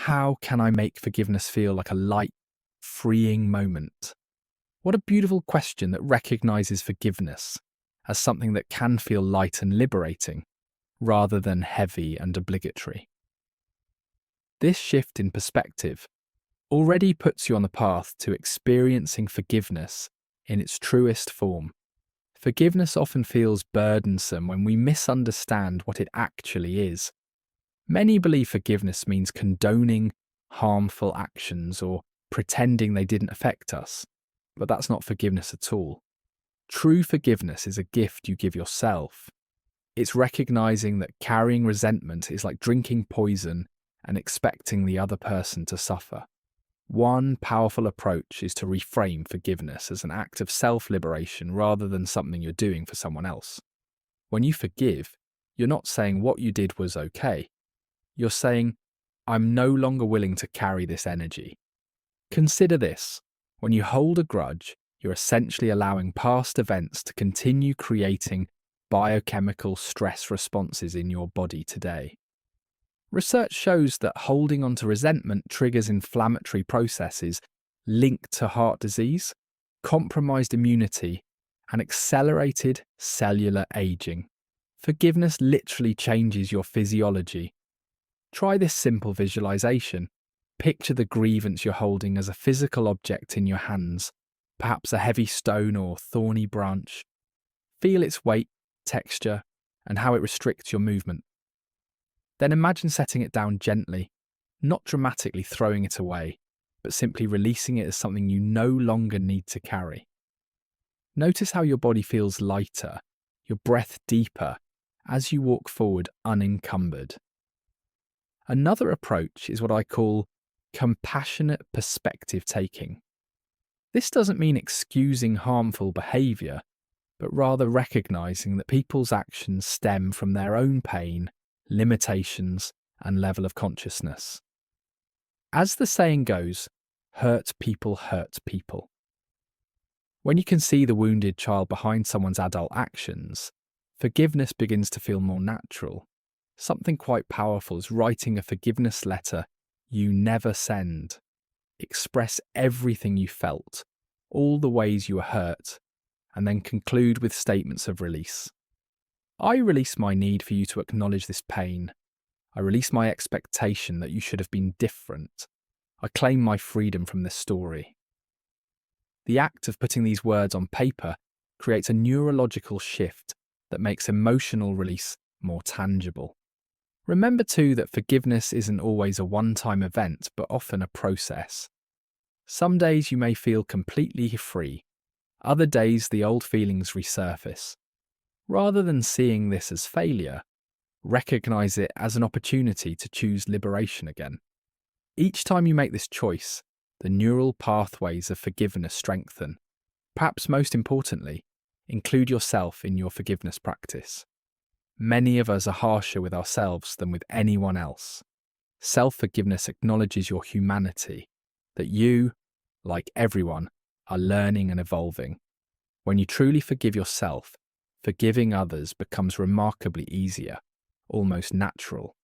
How can I make forgiveness feel like a light, freeing moment? What a beautiful question that recognizes forgiveness as something that can feel light and liberating, rather than heavy and obligatory. This shift in perspective already puts you on the path to experiencing forgiveness in its truest form. Forgiveness often feels burdensome when we misunderstand what it actually is. Many believe forgiveness means condoning harmful actions or pretending they didn't affect us, but that's not forgiveness at all. True forgiveness is a gift you give yourself. It's recognizing that carrying resentment is like drinking poison and expecting the other person to suffer. One powerful approach is to reframe forgiveness as an act of self-liberation rather than something you're doing for someone else. When you forgive, you're not saying what you did was okay. You're saying, I'm no longer willing to carry this energy. Consider this. When you hold a grudge, you're essentially allowing past events to continue creating biochemical stress responses in your body today. Research shows that holding on to resentment triggers inflammatory processes linked to heart disease, compromised immunity, and accelerated cellular aging. Forgiveness literally changes your physiology. Try this simple visualization. Picture the grievance you're holding as a physical object in your hands, perhaps a heavy stone or thorny branch. Feel its weight, texture, and how it restricts your movement. Then imagine setting it down gently, not dramatically throwing it away, but simply releasing it as something you no longer need to carry. Notice how your body feels lighter, your breath deeper, as you walk forward unencumbered. Another approach is what I call compassionate perspective taking. This doesn't mean excusing harmful behaviour, but rather recognising that people's actions stem from their own pain, limitations, and level of consciousness. As the saying goes, hurt people hurt people. When you can see the wounded child behind someone's adult actions, forgiveness begins to feel more natural. Something quite powerful is writing a forgiveness letter you never send. Express everything you felt, all the ways you were hurt, and then conclude with statements of release. I release my need for you to acknowledge this pain. I release my expectation that you should have been different. I claim my freedom from this story. The act of putting these words on paper creates a neurological shift that makes emotional release more tangible. Remember too that forgiveness isn't always a one-time event, but often a process. Some days you may feel completely free. Other days the old feelings resurface. Rather than seeing this as failure, recognize it as an opportunity to choose liberation again. Each time you make this choice, the neural pathways of forgiveness strengthen. Perhaps most importantly, include yourself in your forgiveness practice. Many of us are harsher with ourselves than with anyone else. Self-forgiveness acknowledges your humanity, that you, like everyone, are learning and evolving. When you truly forgive yourself, forgiving others becomes remarkably easier, almost natural.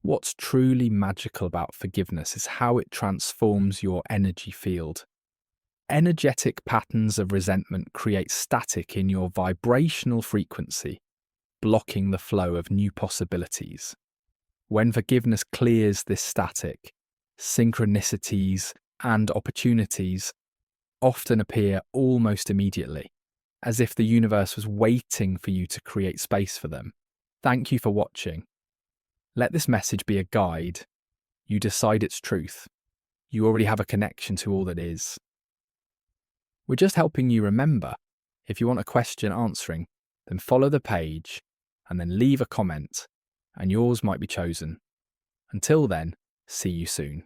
What's truly magical about forgiveness is how it transforms your energy field. Energetic patterns of resentment create static in your vibrational frequency, blocking the flow of new possibilities. When forgiveness clears this static, synchronicities and opportunities often appear almost immediately, as if the universe was waiting for you to create space for them. Thank you for watching. Let this message be a guide. You decide its truth. You already have a connection to all that is. We're just helping you remember. If you want a question answering, then follow the page and then leave a comment, and yours might be chosen. Until then, see you soon.